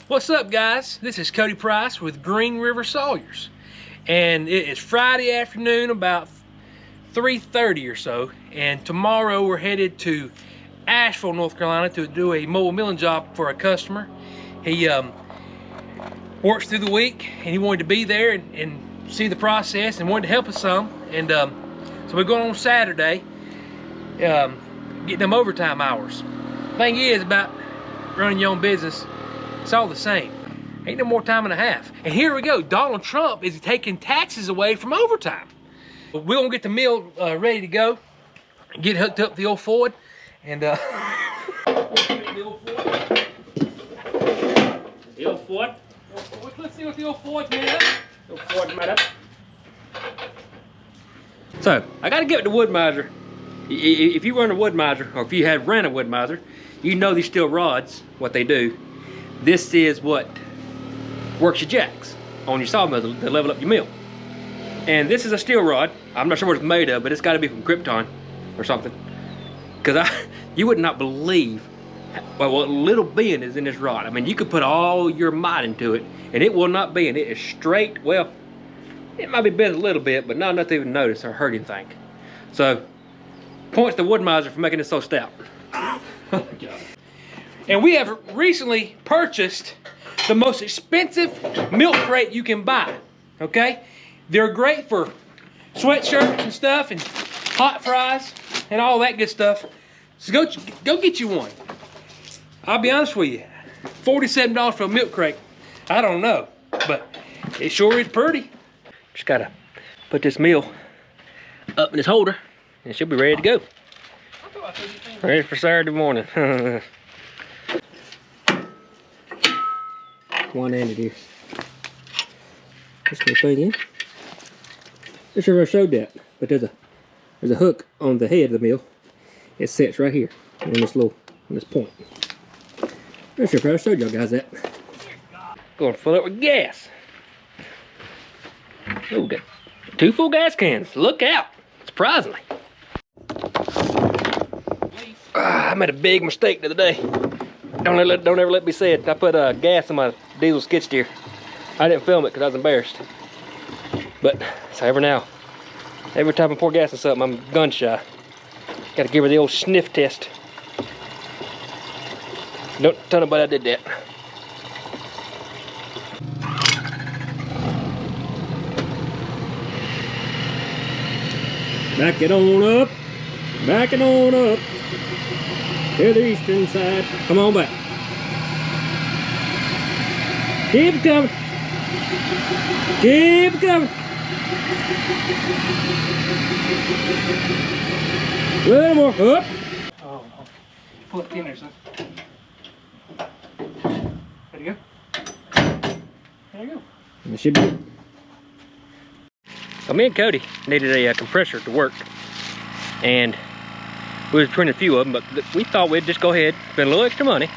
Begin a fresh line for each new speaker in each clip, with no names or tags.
What's up, guys? This is Cody Price with Green River Sawyers, and it is Friday afternoon about 3:30 or so, and tomorrow we're headed to Asheville, North Carolina to do a mobile milling job for a customer. He works through the week and he wanted to be there and see the process and wanted to help us some, and so we're going on Saturday, getting them overtime hours. Thing is about running your own business, it's all the same. Ain't no more time and a half. And here we go, Donald Trump is taking taxes away from overtime. We're gonna get the mill ready to go, get hooked up to the old Ford, and the old Ford. Let's see what the old Ford's made up. The old Ford's made up. So I gotta give it to woodmizer. If you run a woodmizer, or if you have ran a woodmizer, you know these steel rods, what they do. This is what works your jacks on your sawmill to level up your mill. And this is a steel rod. I'm not sure what it's made of, but it's got to be from Krypton or something. Because you would not believe what little bend is in this rod. I mean, you could put all your might into it, and it will not bend. It is straight. Well, it might be bent a little bit, but not enough to even notice or hurt anything. So, points to woodmizer for making it so stout. And we have recently purchased the most expensive milk crate you can buy, okay? They're great for sweatshirts and stuff and hot fries and all that good stuff. So go get you one. I'll be honest with you, $47 for a milk crate, I don't know, but it sure is pretty. Just gotta put this mill up in this holder and she'll be ready to go. Ready for Saturday morning. One-handed here. This little thing in. I'm sure I showed that, but there's a hook on the head of the mill. It sits right here on this point. I'm sure if I showed y'all guys that. Going to fill it with gas. Oh, we got 2 full gas cans. Look out! Surprisingly. I made a big mistake the other day. Don't ever let me say it. I put gas in my diesel skid steer. I didn't film it because I was embarrassed. But so every time I pour gas in something, I'm gun shy. Got to give her the old sniff test. Don't tell nobody I did that. Back it on up. Back it on up. To the eastern side. Come on back. Keep it coming. Keep it coming. A little more. Up. Oh, pull it in there, son. There you go. There you go. It should be good. So me and Cody needed a compressor to work, and we was printing a few of them, but we thought we'd just go ahead, spend a little extra money,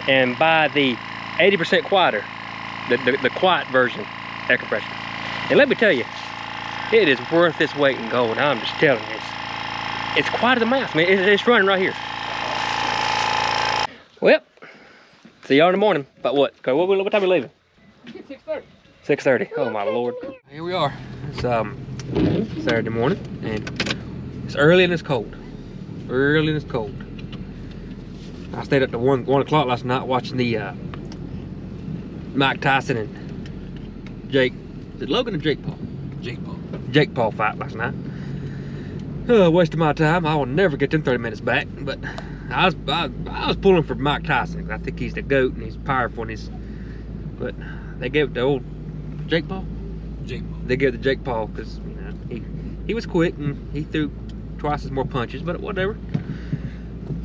and buy the 80% quieter, the quiet version air compressor. And let me tell you, it is worth its weight in gold. I'm just telling you, it's quiet as a mouse. I mean, it's running right here. Well, see y'all in the morning. About what? What time are we leaving? 6:30. 6:30. Oh my Lord. Here we are. It's Saturday morning, and it's early and it's cold. Early and it's cold. I stayed up to 1 o'clock last night watching the Mike Tyson and Jake. Is it Logan or Jake Paul? Jake Paul fight last night. Wasted my time. I will never get them 30 minutes back. But I was pulling for Mike Tyson. I think he's the GOAT and he's powerful and but they gave it to old Jake Paul. They gave it to Jake Paul because he was quick and he threw twice as more punches, but whatever.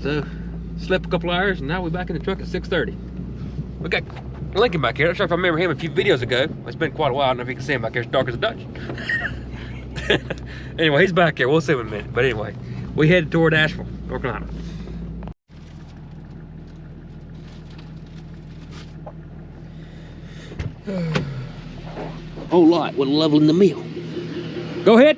So slept a couple hours and now we're back in the truck at 6:30. We got Lincoln back here. I'm not sure if I remember him a few videos ago. It's been quite a while. I don't know if you can see him back here. It's dark as a Dutch. Anyway, he's back here. We'll see him in a minute. But anyway, we headed toward Asheville, North Carolina. Whole lot with leveling the mill. Go ahead.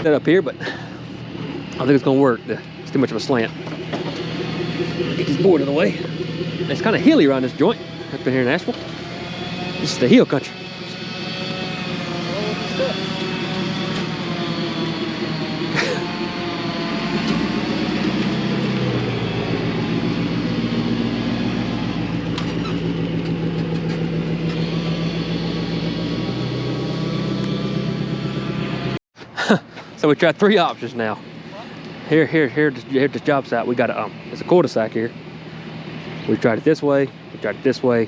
That up here, but I think it's gonna work. It's too much of a slant. Get this board in the way. It's kind of hilly around this joint up in here in Asheville. This is the hill country. So we tried 3 options now. Here at this job site, we got a it's a cul-de-sac here. We tried it this way, we tried it this way.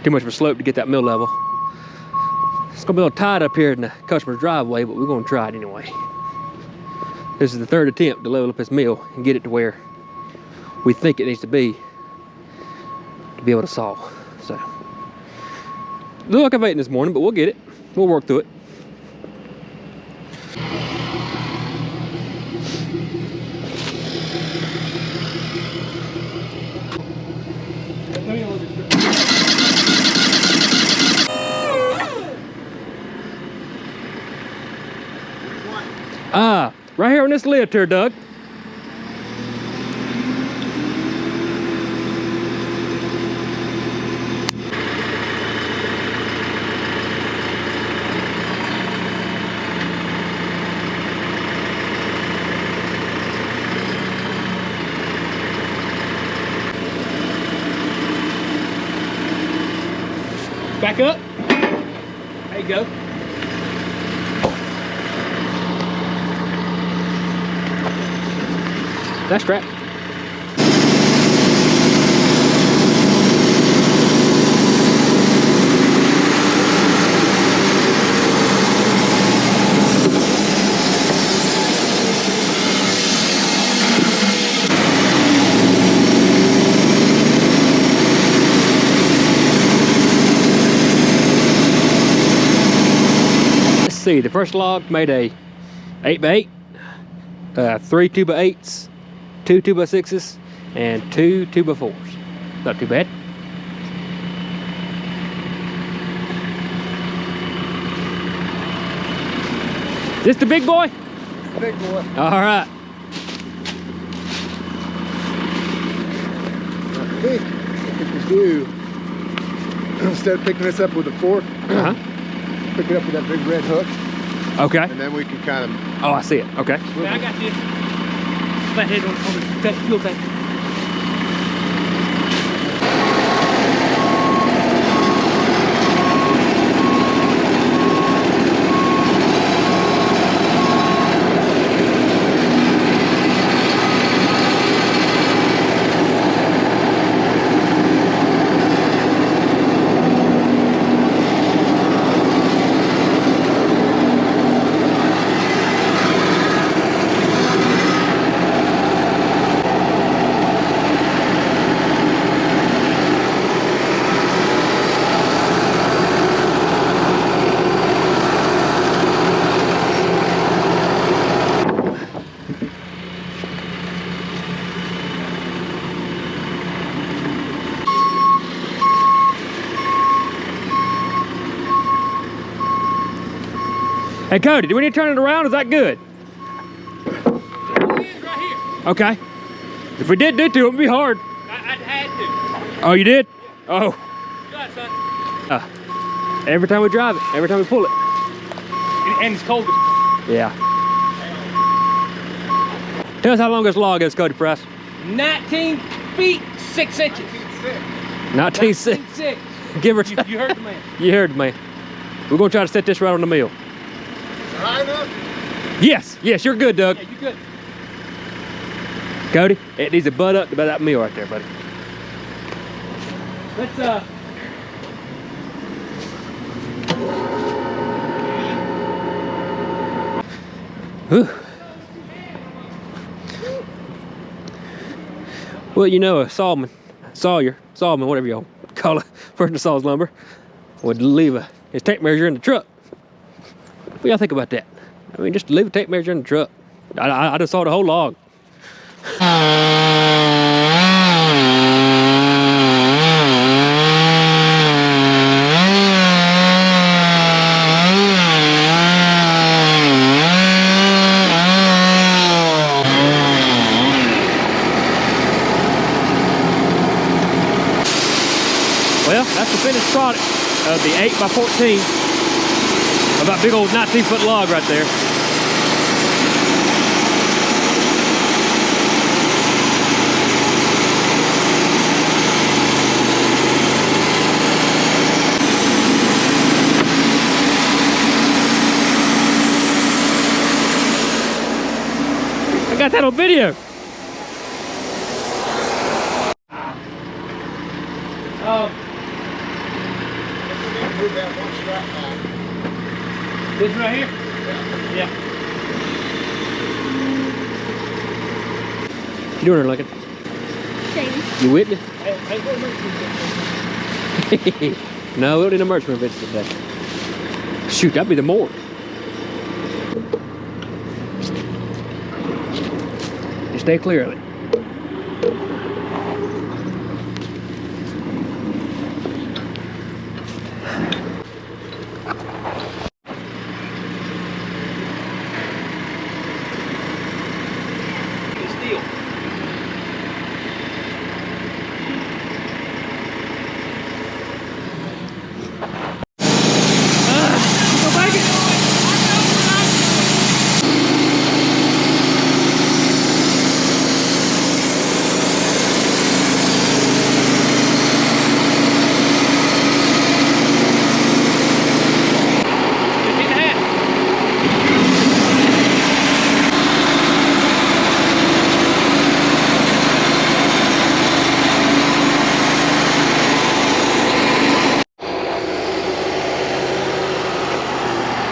Too much of a slope to get that mill level. It's gonna be a little tight up here in the customer's driveway, but we're gonna try it anyway. This is the 3rd attempt to level up this mill and get it to where we think it needs to be able to saw. So, look like I'm waiting this morning, but we'll get it. We'll work through it. Right here on this lift here, Doug. Back up. There you go. That's strap. Let's see, the first log made a 8x8, 3 2x8s, 2 2x6s, and 2 2x4s. Not too bad. This the big boy?
It's the big boy.
All right.
I think what we do, instead of picking this up with a fork, pick it up with that big red hook.
Okay.
And then we can kind of...
Oh, I see it. Okay.
Yeah, I got this. Flathead on the fuel tank.
Hey Cody, do we need to turn it around? Is that good?
Right here.
Okay. If we did do two, it would be hard.
I had to.
Oh, you did?
Yeah.
Oh.
You got it, son.
Every time we drive it, every time we pull it.
And it's cold.
Yeah. Tell us how long this log is, Cody Price.
19 feet 6 inches.
19.6.
6.
Give or take.
You heard the man.
You heard the man. We're gonna try to set this right on the mill.
High enough?
Yes, yes, you're good, Doug.
Yeah, you good.
Cody, it needs to butt up to about that mill right there, buddy.
Let's
Whew. Well, you know, a sawman, sawman, whatever y'all call it, person that saws lumber, would leave his tape measure in the truck. What y'all think about that? I mean, just leave a tape measure in the truck. I just saw the whole log. product of the 8x14 of that big old 19-foot log right there. I got that on video.
Move that one strap back.
This right here? Yeah. You doing her, Lincoln?
Same.
You with me? No, we don't need no merch for events today. Shoot, that'd be the morgue. Just stay clear of it.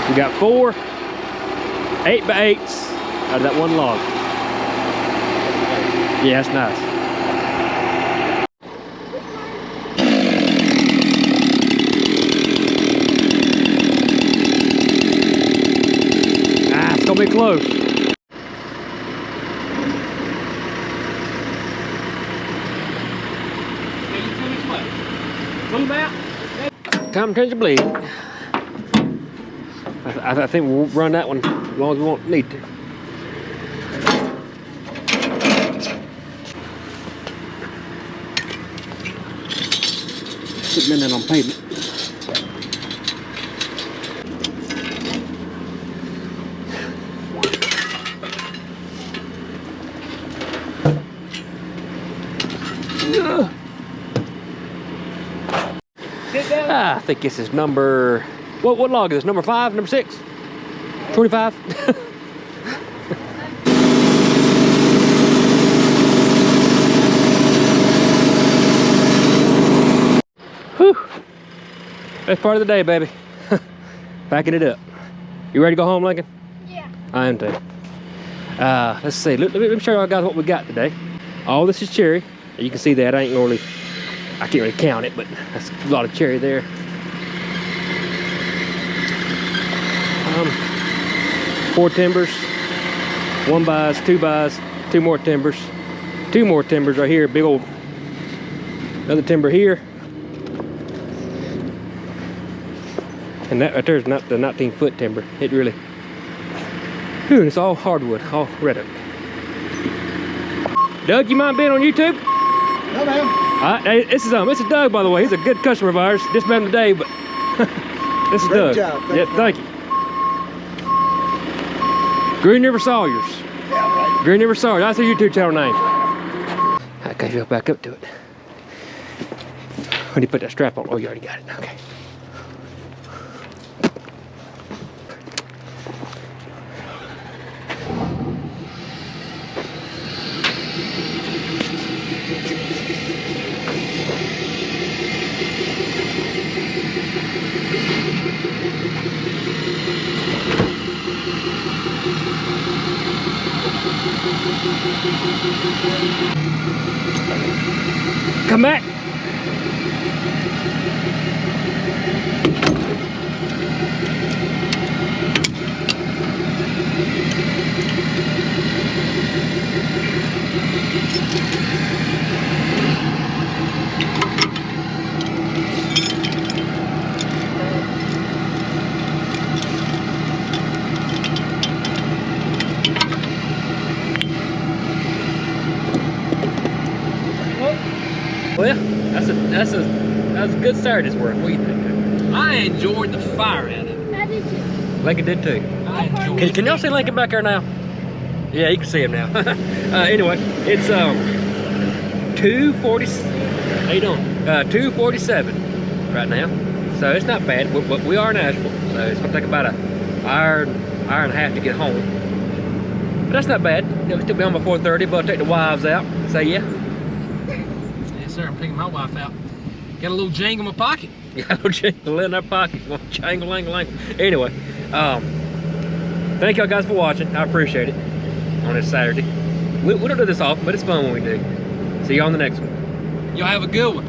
We got 4 8x8s out of that one log. Yeah, that's nice. Ah, it's gonna be close. Time to change the bleed. I think we'll run that one as long as we won't need to. Putting that on pavement. I think this is number. What log is this? Number 5? Number 6? 25? Whew. Best part of the day, baby. Backing it up. You ready to go home, Lincoln?
Yeah.
I am too. Let's see. Let me show you guys what we got today. All this is cherry. You can see that. I can't really count it, but that's a lot of cherry there. 4 timbers, 1 buys, 2 buys, 2 more timbers, 2 more timbers right here, big old, another timber here. And that right there is not the 19-foot timber. It really, whew, it's all hardwood, all red oak. Doug, you mind being on YouTube?
No, ma'am.
Hey, this is Doug, by the way. He's a good customer of ours. Just met him today, but this is
Great
Doug.
job.
Thank you. Green River Sawyers.
Yeah, right.
Green River Sawyers. That's a YouTube channel name. I gotta go back up to it. When do you put that strap on? Oh, you already got it. Okay. Come back. Well, was a good Saturday's work. What do you think?
I enjoyed the fire out of it.
I did too.
Lincoln did too.
I enjoyed
Can y'all see Lincoln back there now? Yeah, you can see him now. Anyway, it's 2:40. How you doing? 2:47 right now. So it's not bad. We are in Asheville, so it's gonna take about an hour and a half to get home. But that's not bad. You know, we'll still be home by 4:30, but I'll take the wives out. Say yeah.
Yes, sir. I'm taking my wife out. Got a little jangle in my pocket.
Got a little jingle in our pocket. Jangle, langle, langle. Anyway, thank y'all guys for watching. I appreciate it on this Saturday. We don't do this often, but it's fun when we do. See you on the next one.
Y'all have a good one.